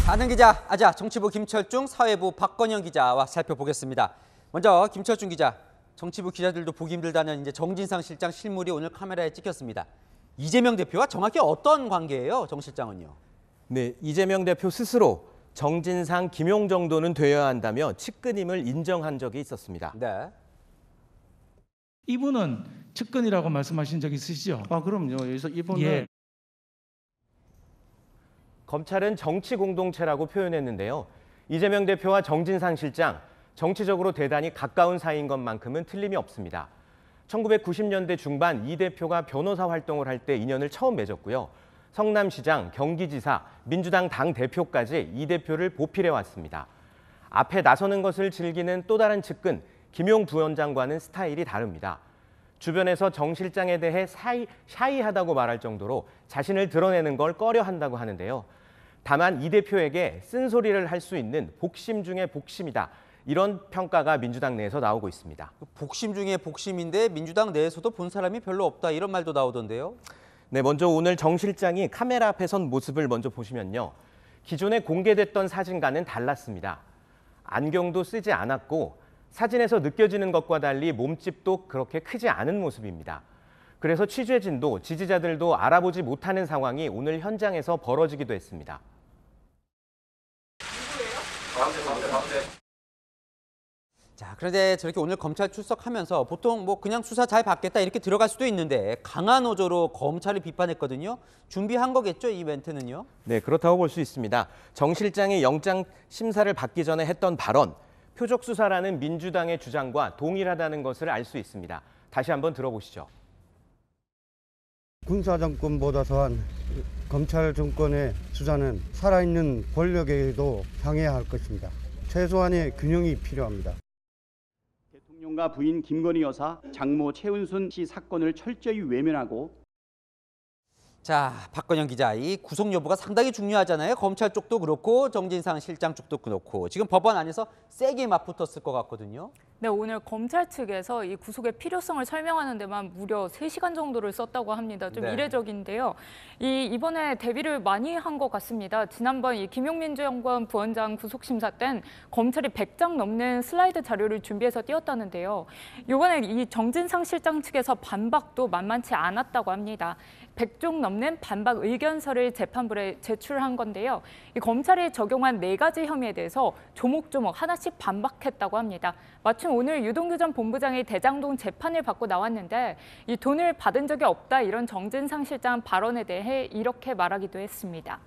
아는 기자, 아자 정치부 김철중, 사회부 박건영 기자와 살펴보겠습니다. 먼저 김철중 기자, 정치부 기자들도 보기 힘들다는 이제 정진상 실장 실물이 오늘 카메라에 찍혔습니다. 이재명 대표와 정확히 어떤 관계예요, 정 실장은요? 네, 이재명 대표 스스로 정진상, 김용 정도는 되어야 한다며 측근임을 인정한 적이 있었습니다. 네. 이분은 측근이라고 말씀하신 적 있으시죠? 그럼요. 그래서 이분은 예. 검찰은 정치 공동체라고 표현했는데요. 이재명 대표와 정진상 실장, 정치적으로 대단히 가까운 사이인 것만큼은 틀림이 없습니다. 1990년대 중반 이 대표가 변호사 활동을 할 때 인연을 처음 맺었고요. 성남시장, 경기지사, 민주당 당대표까지 이 대표를 보필해왔습니다. 앞에 나서는 것을 즐기는 또 다른 측근, 김용 부원장과는 스타일이 다릅니다. 주변에서 정 실장에 대해 샤이하다고 말할 정도로 자신을 드러내는 걸 꺼려한다고 하는데요. 다만 이 대표에게 쓴소리를 할 수 있는 복심 중에 복심이다. 이런 평가가 민주당 내에서 나오고 있습니다. 복심 중에 복심인데 민주당 내에서도 본 사람이 별로 없다 이런 말도 나오던데요. 네, 먼저 오늘 정 실장이 카메라 앞에 선 모습을 먼저 보시면요. 기존에 공개됐던 사진과는 달랐습니다. 안경도 쓰지 않았고 사진에서 느껴지는 것과 달리 몸집도 그렇게 크지 않은 모습입니다. 그래서 취재진도 지지자들도 알아보지 못하는 상황이 오늘 현장에서 벌어지기도 했습니다. 자, 그런데 저렇게 오늘 검찰 출석하면서 보통 뭐 그냥 수사 잘 받겠다 이렇게 들어갈 수도 있는데 강한 어조로 검찰을 비판했거든요. 준비한 거겠죠, 이 멘트는요? 네, 그렇다고 볼 수 있습니다. 정 실장이 영장 심사를 받기 전에 했던 발언, 표적 수사라는 민주당의 주장과 동일하다는 것을 알 수 있습니다. 다시 한번 들어보시죠. 군사정권보다 더한 검찰 정권의 수사는 살아있는 권력에도 향해야 할 것입니다. 최소한의 균형이 필요합니다. 대통령과 부인 김건희 여사, 장모 최은순 씨 사건을 철저히 외면하고. 자, 박건영 기자, 이 구속 여부가 상당히 중요하잖아요. 검찰 쪽도 그렇고 정진상 실장 쪽도 그렇고 지금 법원 안에서 세게 맞붙었을 것 같거든요. 네, 오늘 검찰 측에서 이 구속의 필요성을 설명하는 데만 무려 3시간 정도를 썼다고 합니다. 좀 네. 이례적인데요. 이번에 대비를 많이 한 것 같습니다. 지난번 이 김용민주연구원 부원장 구속심사 땐 검찰이 100장 넘는 슬라이드 자료를 준비해서 띄웠다는데요. 이번에 이 정진상 실장 측에서 반박도 만만치 않았다고 합니다. 100종 넘는 반박 의견서를 재판부에 제출한 건데요. 이 검찰이 적용한 4가지 혐의에 대해서 조목조목 하나씩 반박했다고 합니다. 마침 오늘 유동규 전 본부장이 대장동 재판을 받고 나왔는데 이 돈을 받은 적이 없다 이런 정진상 실장 발언에 대해 이렇게 말하기도 했습니다.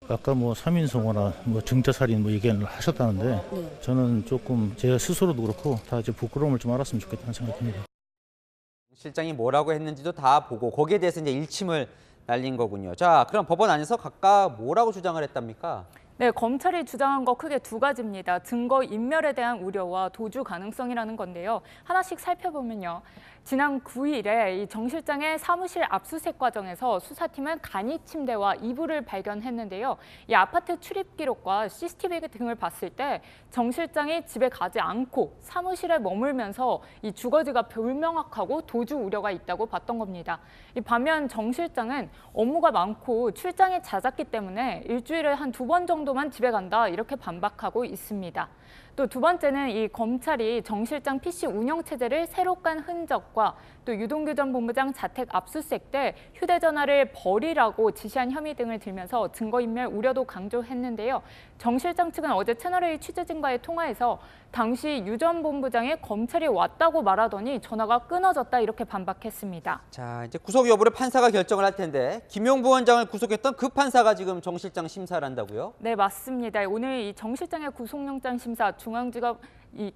아까 뭐 3인송화나 증자살인 얘기를 하셨다는데 저는 조금 제가 스스로도 그렇고 다 이제 부끄러움을 좀 알았으면 좋겠다는 생각입니다. 실장이 뭐라고 했는지도 다 보고 거기에 대해서 이제 일침을 날린 거군요. 자, 그럼 법원 안에서 각각 뭐라고 주장을 했답니까? 네, 검찰이 주장한 거 크게 2가지입니다. 증거 인멸에 대한 우려와 도주 가능성이라는 건데요. 하나씩 살펴보면요. 지난 9일에 이 정 실장의 사무실 압수수색 과정에서 수사팀은 간이 침대와 이불을 발견했는데요. 이 아파트 출입 기록과 CCTV 등을 봤을 때 정 실장이 집에 가지 않고 사무실에 머물면서 이 주거지가 불명확하고 도주 우려가 있다고 봤던 겁니다. 반면 정 실장은 업무가 많고 출장이 잦았기 때문에 일주일에 한 2번 정도만 집에 간다 이렇게 반박하고 있습니다. 또 2번째는 이 검찰이 정 실장 PC 운영 체제를 새로 깐 흔적과 또 유동규 전 본부장 자택 압수수색 때 휴대전화를 버리라고 지시한 혐의 등을 들면서 증거인멸 우려도 강조했는데요. 정 실장 측은 어제 채널A 취재진과의 통화에서 당시 유 전 본부장이 검찰이 왔다고 말하더니 전화가 끊어졌다 이렇게 반박했습니다. 자, 이제 구속 여부를 판사가 결정을 할 텐데 김용 부원장을 구속했던 그 판사가 지금 정 실장 심사를 한다고요? 네, 맞습니다. 오늘 이 정 실장의 구속영장 심사 중앙지검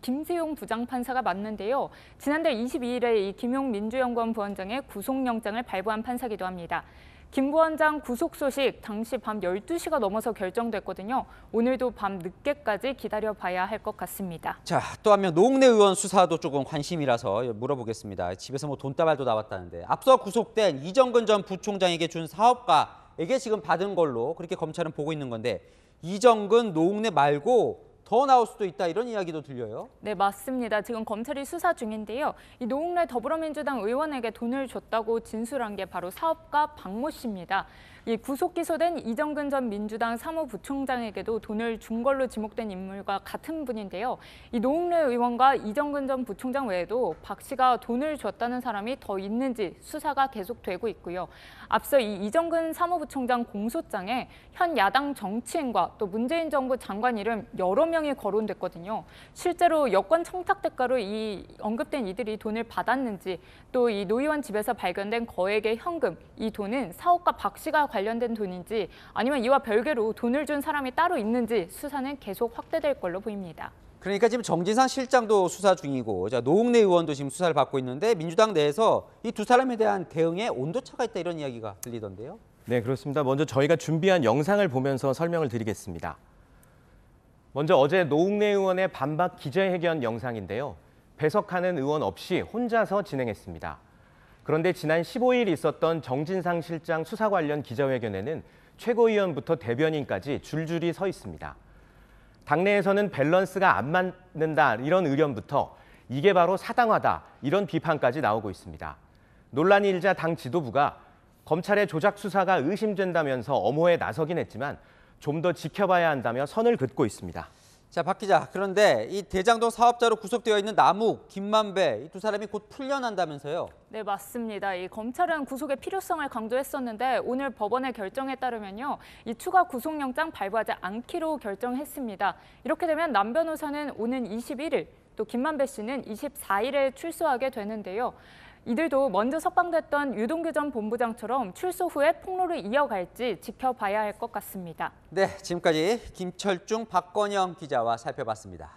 김세용 부장판사가 맡는데요. 지난달 22일에 이 김용 민주연구원 부원장의 구속영장을 발부한 판사기도 합니다. 김 부원장 구속 소식 당시 밤 12시가 넘어서 결정됐거든요. 오늘도 밤 늦게까지 기다려봐야 할 것 같습니다. 자, 또 한 명 노웅래 의원 수사도 조금 관심이라서 물어보겠습니다. 집에서 뭐 돈다발도 나왔다는데 앞서 구속된 이정근 전 부총장에게 준 사업가에게 지금 받은 걸로 그렇게 검찰은 보고 있는 건데 이정근, 노웅래 말고 더 나올 수도 있다 이런 이야기도 들려요. 네, 맞습니다. 지금 검찰이 수사 중인데요. 이 노웅래 더불어민주당 의원에게 돈을 줬다고 진술한 게 바로 사업가 박모 씨입니다. 이 구속 기소된 이정근 전 민주당 사무부총장에게도 돈을 준 걸로 지목된 인물과 같은 분인데요. 이 노웅래 의원과 이정근 전 부총장 외에도 박 씨가 돈을 줬다는 사람이 더 있는지 수사가 계속되고 있고요. 앞서 이 이정근 사무부총장 공소장에 현 야당 정치인과 또 문재인 정부 장관 이름 여러 명이 거론됐거든요. 실제로 여권 청탁 대가로 이 언급된 이들이 돈을 받았는지, 또 이 노 의원 집에서 발견된 거액의 현금, 이 돈은 사업가 박 씨가 관련된 돈인지 아니면 이와 별개로 돈을 준 사람이 따로 있는지 수사는 계속 확대될 걸로 보입니다. 그러니까 지금 정진상 실장도 수사 중이고 노웅래 의원도 지금 수사를 받고 있는데 민주당 내에서 이 두 사람에 대한 대응에 온도차가 있다 이런 이야기가 들리던데요. 네, 그렇습니다. 먼저 저희가 준비한 영상을 보면서 설명을 드리겠습니다. 먼저 어제 노웅래 의원의 반박 기자회견 영상인데요. 배석하는 의원 없이 혼자서 진행했습니다. 그런데 지난 15일 있었던 정진상 실장 수사 관련 기자회견에는 최고위원부터 대변인까지 줄줄이 서 있습니다. 당내에서는 밸런스가 안 맞는다 이런 의견부터 이게 바로 사당화다 이런 비판까지 나오고 있습니다. 논란이 일자 당 지도부가 검찰의 조작 수사가 의심된다면서 엄호에 나서긴 했지만 좀 더 지켜봐야 한다며 선을 긋고 있습니다. 자, 박 기자, 그런데 이 대장동 사업자로 구속되어 있는 남욱, 김만배 이 두 사람이 곧 풀려난다면서요? 네, 맞습니다. 이 검찰은 구속의 필요성을 강조했었는데 오늘 법원의 결정에 따르면요, 이 추가 구속영장 발부하지 않기로 결정했습니다. 이렇게 되면 남 변호사는 오는 21일, 또 김만배 씨는 24일에 출소하게 되는데요. 이들도 먼저 석방됐던 유동규 전 본부장처럼 출소 후에 폭로를 이어갈지 지켜봐야 할 것 같습니다. 네, 지금까지 김철중, 박건영 기자와 살펴봤습니다.